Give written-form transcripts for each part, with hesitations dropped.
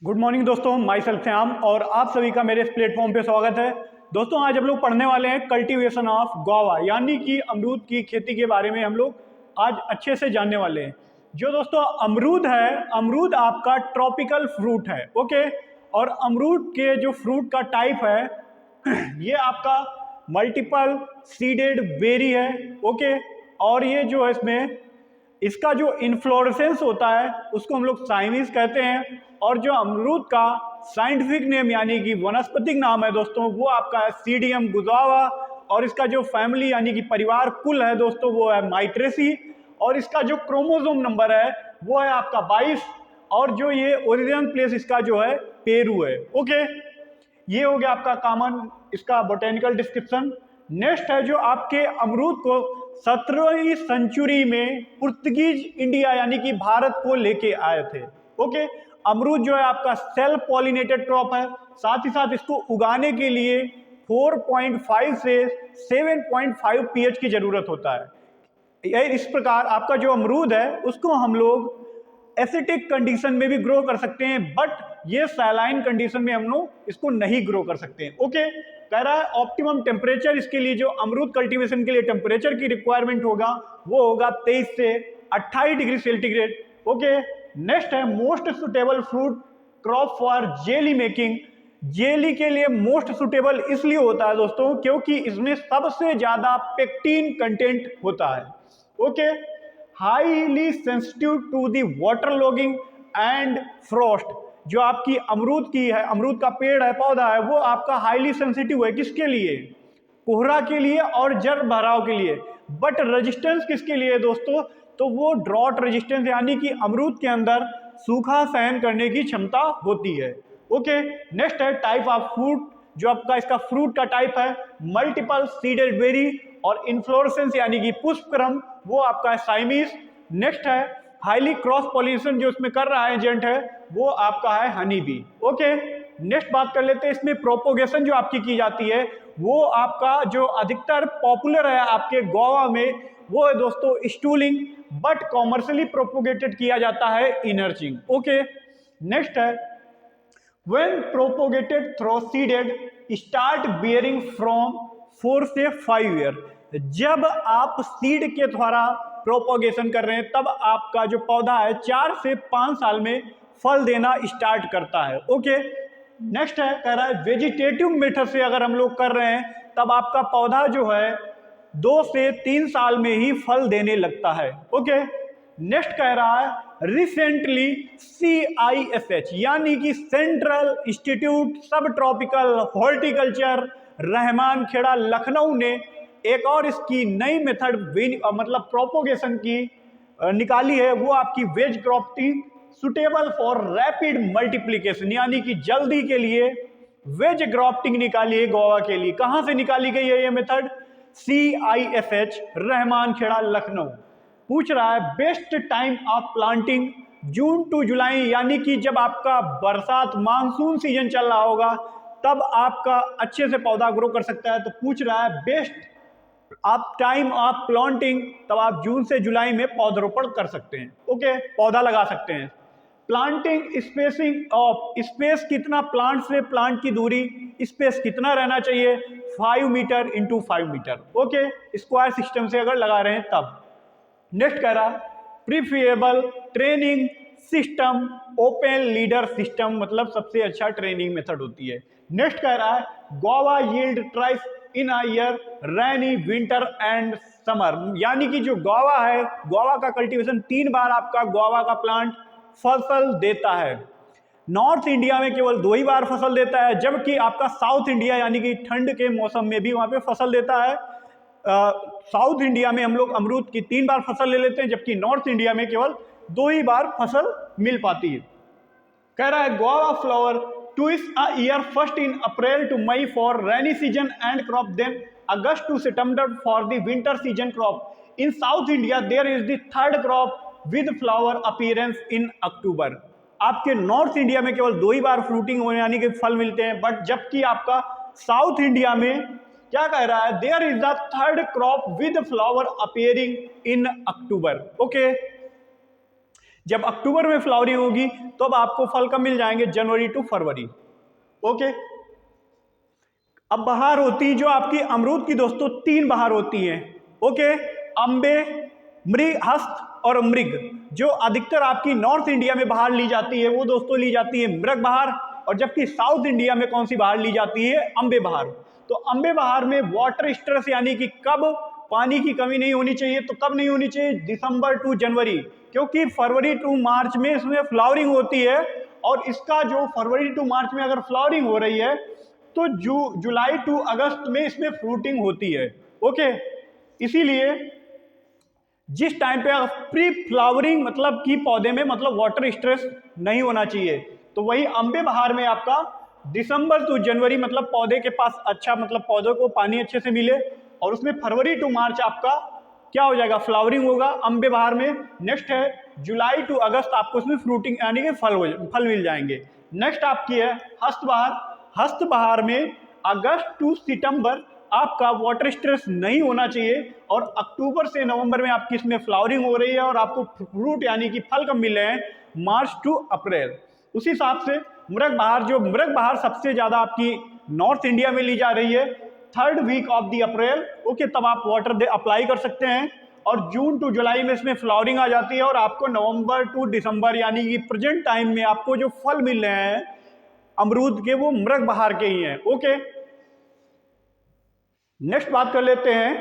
Good morning दोस्तों, my self Shyam और आप सभी का मेरे इस प्लेटफॉर्म पे स्वागत है। दोस्तों आज हम लोग पढ़ने वाले हैं कल्टीवेशन ऑफ गुआवा यानी कि अमरूद की खेती के बारे में हम लोग आज अच्छे से जानने वाले हैं। जो दोस्तों अमरूद है, अमरूद आपका ट्रॉपिकल फ्रूट है, ओके। और अमरूद के जो फ्रूट का टाइप है ये आपका मल्टीपल सीडेड बेरी है, ओके। और ये जो है इसका जो इन्फ्लोरेसेंस होता है उसको हम लोग साइनिस कहते हैं। और जो अमरूद का साइंटिफिक नेम यानी कि वनस्पतिक नाम है दोस्तों वो आपका है सीडियम गुआवा। और इसका जो फैमिली यानी कि परिवार कुल है दोस्तों वो है माइट्रेसी। और इसका जो क्रोमोसोम नंबर है वो है आपका 22। और जो ये ओरिजिनल प्लेस इसका जो है पेरू है, ओके। ये हो गया आपका कॉमन इसका बोटेनिकल डिस्क्रिप्शन। नेक्स्ट है जो आपके अमरूद को 17वीं सेंचुरी में पुर्तगीज इंडिया यानी कि भारत को लेके आए थे, ओके। अमरूद जो है आपका सेल्फ पॉलिनेटेड क्रॉप है। साथ ही साथ इसको उगाने के लिए 4.5 से 7.5 pH की जरूरत होता है। इस प्रकार आपका जो अमरूद है उसको हम लोग एसिडिक कंडीशन में भी ग्रो कर सकते हैं, बट ये सैलाइन कंडीशन में हम लोग इसको नहीं ग्रो कर सकते हैं, ओके। कह रहा है ऑप्टिमम टेम्परेचर इसके लिए जो अमरूद कल्टीवेशन के लिए टेम्परेचर की रिक्वायरमेंट होगा वो होगा 23 से 28 डिग्री सेंटीग्रेड, ओके। नेक्स्ट है most suitable fruit crop for jelly making. Jelly के लिए मोस्ट सुटेबल इसलिए होता है दोस्तों क्योंकि इसमें सबसे ज्यादा पेक्टिन कंटेंट होता है, okay. Highly sensitive to the water logging and frost. जो आपकी अमरूद की है, अमरूद का पेड़ है, पौधा है, वो आपका हाईली सेंसिटिव है किसके लिए? कोहरा के लिए और जल भराव के लिए। बट रेजिस्टेंस किसके लिए दोस्तों? तो वो ड्रॉट रेजिस्टेंस यानी कि अमरूद के अंदर सूखा सहन करने की क्षमता होती है, ओके। नेक्स्ट है टाइप ऑफ फ्रूट। जो आपका इसका फ्रूट का टाइप है मल्टीपल सीडेड बेरी। और इन्फ्लोरेसेंस यानी कि पुष्पक्रम वो आपका है साइमिस। नेक्स्ट है हाईली क्रॉस पॉलिनेशन जो इसमें कर रहा है एजेंट है वो आपका है हनी बी, ओके। नेक्स्ट बात कर लेते हैं इसमें प्रोपोगेशन जो आपकी की जाती है वो आपका जो अधिकतर पॉपुलर है आपके गोवा में वो है दोस्तों स्टूलिंग, बट कॉमर्शियली प्रोपोगेटेड किया जाता है इनर्चिंग, ओके। नेक्स्ट है when propagated through seeded start bearing from 4 से 5 ईयर। जब आप सीड के द्वारा प्रोपोगेशन कर रहे हैं तब आपका जो पौधा है 4 से 5 साल में फल देना स्टार्ट करता है, ओके। नेक्स्ट है कह रहा है वेजिटेटिव मेथड से अगर हम लोग कर रहे हैं तब आपका पौधा जो है 2 से 3 साल में ही फल देने लगता है, ओके। नेक्स्ट कह रहा है रिसेंटली CISH यानी कि सेंट्रल इंस्टीट्यूट सब ट्रॉपिकल हॉर्टिकल्चर रहमान खेड़ा लखनऊ ने एक और इसकी नई मेथड मतलब प्रोपोगेशन की निकाली है वो आपकी veg grafting suitable for rapid multiplication यानी कि जल्दी के लिए वेज ग्राफ्टिंग निकाली है गोवा के लिए। कहां से निकाली गई है ये मेथड? CISH रहमान खेड़ा लखनऊ। पूछ रहा है best time of planting June to July यानी कि जब आपका बरसात मानसून सीजन चल रहा होगा तब आपका अच्छे से पौधा ग्रो कर सकता है। तो पूछ रहा है बेस्ट आप टाइम ऑफ प्लांटिंग, तब आप जून से जुलाई में पौधरोपण कर सकते हैं, ओके, पौधा लगा सकते हैं। प्लांटिंग स्पेसिंग ऑफ स्पेस कितना, प्लांट से प्लांट की दूरी स्पेस कितना रहना चाहिए? 5 metre into 5 metre, okay, square system से अगर लगा रहे हैं तब। नेक्स्ट कह रहा preferable training system open leader system मतलब सबसे अच्छा ट्रेनिंग मेथड होती है। नेक्स्ट कह रहा है Goa yield ट्राइस in a year rainy winter and summer यानी कि जो गोवा है, गोवा का कल्टीवेशन 3 बार आपका गोवा का प्लांट फसल देता है। नॉर्थ इंडिया में केवल 2 ही बार फसल देता है, जबकि आपका साउथ इंडिया यानी कि ठंड के मौसम में भी वहां पे फसल देता है। साउथ इंडिया में हम लोग अमरूद की 3 बार फसल ले लेते हैं, जबकि नॉर्थ इंडिया में केवल 2 ही बार फसल मिल पाती है। कह रहा है guava flower twice a year first in April to May for rainy season and crop, then August to September for the winter season crop. In south India there is the third crop with flower appearance in October. आपके north India में केवल 2 ही बार fruiting होने यानी कि फल मिलते हैं, but जबकि आपका साउथ इंडिया में क्या कह रहा है there is the third crop with flower appearing in October, okay. जब अक्टूबर में फ्लावरिंग होगी तो अब आपको फल कब मिल जाएंगे, जनवरी टू फरवरी। ओके, अब बहार होती जो आपकी अमरूद की दोस्तों 3 बहार होती हैं। ओके, अम्बे, मृग, हस्त और मृग। जो अधिकतर आपकी नॉर्थ इंडिया में बहार ली जाती है वो दोस्तों ली जाती है मृग बहार, और जबकि साउथ इंडिया में कौन सी बहार ली जाती है, अम्बे बहार। तो अम्बे बहार में वाटर स्ट्रेस यानी कि कब पानी की कमी नहीं होनी चाहिए, तो कब नहीं होनी चाहिए, दिसंबर टू जनवरी, क्योंकि फरवरी टू मार्च में इसमें फ्लावरिंग होती है, और इसका जो फरवरी टू मार्च में अगर फ्लावरिंग हो रही है तो जुलाई टू अगस्त में इसमें फ्रूटिंग होती है। ओके, इसीलिए जिस टाइम पे प्री फ्लावरिंग मतलब कि पौधे में मतलब वाटर स्ट्रेस नहीं होना चाहिए, तो वही अम्बे बहार में आपका दिसंबर टू जनवरी मतलब पौधे के पास अच्छा मतलब पौधों को पानी अच्छे से मिले, और उसमें फरवरी टू मार्च आपका क्या हो जाएगा, फ्लावरिंग होगा अम्बे बहार में। नेक्स्ट है जुलाई टू अगस्त, आपको उसमें फ्रूटिंग यानी कि फल मिल जाएंगे। नेक्स्ट आपकी है हस्त बहार। हस्त बहार में अगस्त टू सितंबर आपका वाटर स्ट्रेस नहीं होना चाहिए, और अक्टूबर से नवंबर में आपकी इसमें फ्लावरिंग हो रही है और आपको फ्रूट यानी कि फल कब मिल रहे हैं, मार्च टू अप्रैल। उसी हिसाब से मृग बहार, जो मृग बहार सबसे ज्यादा आपकी नॉर्थ इंडिया में ली जा रही है, 3rd week of the April. Okay, तब आप वाटर अप्लाई कर सकते हैं, और जून टू जुलाई में इसमें फ्लावरिंग आ जाती है, और आपको नवंबर टू दिसंबर यानी कि प्रेजेंट टाइम में आपको जो फल मिल रहे हैं अमरूद के वो मृग बहार के ही हैं। ओके, नेक्स्ट बात कर लेते हैं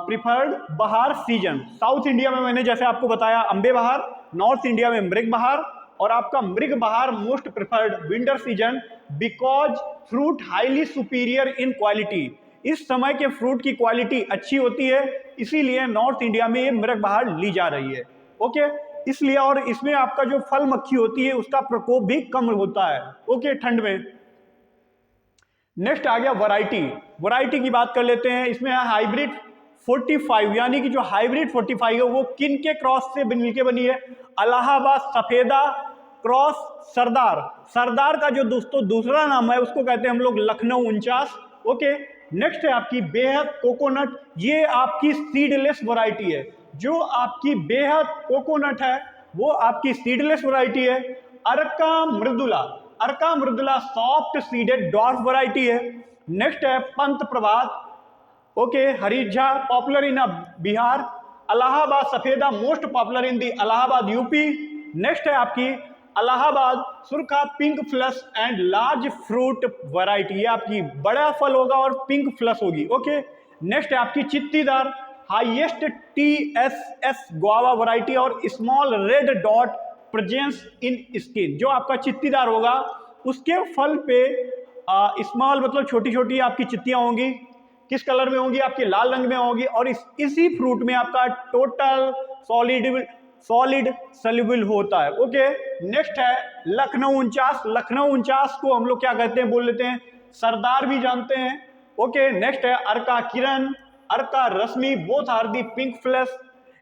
प्रिफर्ड बहार सीजन। साउथ इंडिया में मैंने जैसे आपको बताया अम्बे बहार, नॉर्थ इंडिया में मृग बहार, और आपका मृग बहार most preferred winter season because fruit highly superior in quality. इस समय के फ्रूट की क्वालिटी अच्छी होती है, इसीलिए नॉर्थ इंडिया में ये मृग बहार ली जा रही है। ओके, इसलिए, और इसमें आपका जो फल मक्खी होती है उसका प्रकोप भी कम होता है। ओके, ठंड में। नेक्स्ट आ गया वैरायटी। वैरायटी की बात कर लेते हैं, इसमें है हाइब्रिड 45, यानी कि जो हाइब्रिड 45 है वो किन के क्रॉस से मिलके बनी है, इलाहाबाद सफेदा क्रॉस सरदार। सरदार का जो दोस्तों दूसरा नाम है उसको कहते हैं हम लोग लखनऊ 49। ओके, नेक्स्ट है आपकी बेहद कोकोनट। ये आपकी सीडलेस वैरायटी है, जो आपकी बेहद कोकोनट है वो आपकी सीडलेस वैरायटी है। Arka Mridula, Arka Mridula soft seeded dwarf variety है। नेक्स्ट है Pant Prabhat, okay, Harijha popular in Bihar. Allahabad Safeda most popular in the Allahabad UP. Next है आपकी Allahabad Surkha pink flush and large fruit variety, ये आपकी बड़ा फल होगा और पिंक फ्लश होगी। ओके, नेक्स्ट है आपकी Chittidar highest TSS guava variety और small red dot presence in skin. जो आपका चित्तीदार होगा उसके फल पे स्मॉल मतलब छोटी छोटी आपकी चित्तियां होंगी, किस कलर में होंगी, आपके लाल रंग में होंगी, और इसी फ्रूट में आपका टोटल सॉलिड सॉल्युबल होता है। ओके, नेक्स्ट है लखनऊ 49। लखनऊ 49 को हम लोग क्या कहते हैं, बोल लेते हैं सरदार भी जानते हैं। ओके, नेक्स्ट है Arka Kiran, Arka Rashmi, both are the pink flash,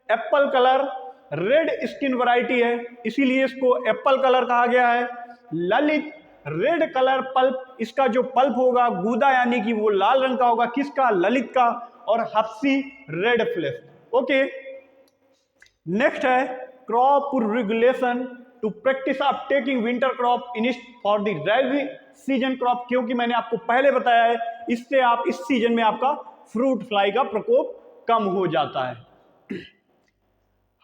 apple colour red skin variety है, इसीलिए इसको एप्पल कलर कहा गया है। ललित रेड कलर पल्प, इसका जो पल्प होगा गूदा यानी कि वो लाल रंग का होगा, किसका, ललित का। और Hafshi red flesh. Okay, next है crop regulation to practice of taking winter crop in for the ready season crop, क्योंकि मैंने आपको पहले बताया है इससे आप इस सीजन में आपका फ्रूट फ्लाई का प्रकोप कम हो जाता है।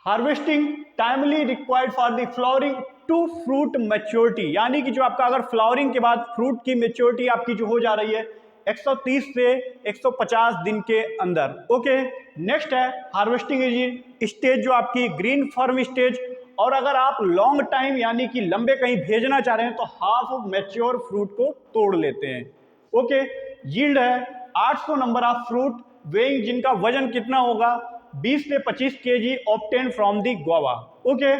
Harvesting timely required for the flowering to fruit maturity, यानी कि जो आपका अगर फ्लावरिंग के बाद फ्रूट की मैच्योरिटी आपकी जो हो जा रही है 130 से 150 दिन के अंदर। ओके, नेक्स्ट है हार्वेस्टिंग स्टेज जो आपकी ग्रीन फर्म स्टेज, और अगर आप लॉन्ग टाइम यानी कि लंबे कहीं भेजना चाह रहे हैं तो हाफ मैच्योर फ्रूट को तोड़ लेते हैं। ओके, यील्ड है 800 नंबर ऑफ फ्रूट, वेइंग जिनका वजन कितना होगा 20 से 25 kg obtain from the guava. Okay,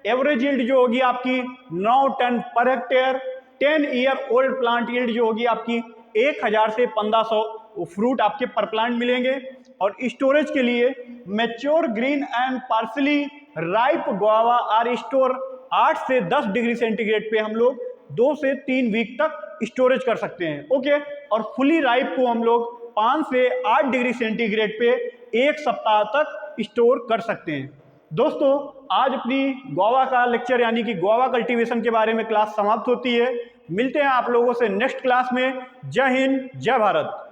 average yield जो होगी आपकी 9 ton per hectare. 10 year old plant yield जो होगी आपकी 1000 से 1500 फ्रूट आपके पर प्लांट मिलेंगे। और स्टोरेज के लिए mature green and partially ripe guava are store 8 से 10 डिग्री सेंटीग्रेड पे हम लोग 2 से 3 वीक तक स्टोरेज कर सकते हैं। ओके, और फुली राइप को हम लोग 5 से 8 डिग्री सेंटीग्रेड पे 1 सप्ताह तक स्टोर कर सकते हैं। दोस्तों आज अपनी गुआवा का लेक्चर यानी कि गुआवा कल्टीवेशन के बारे में क्लास समाप्त होती है। मिलते हैं आप लोगों से नेक्स्ट क्लास में। जय हिंद, जय भारत।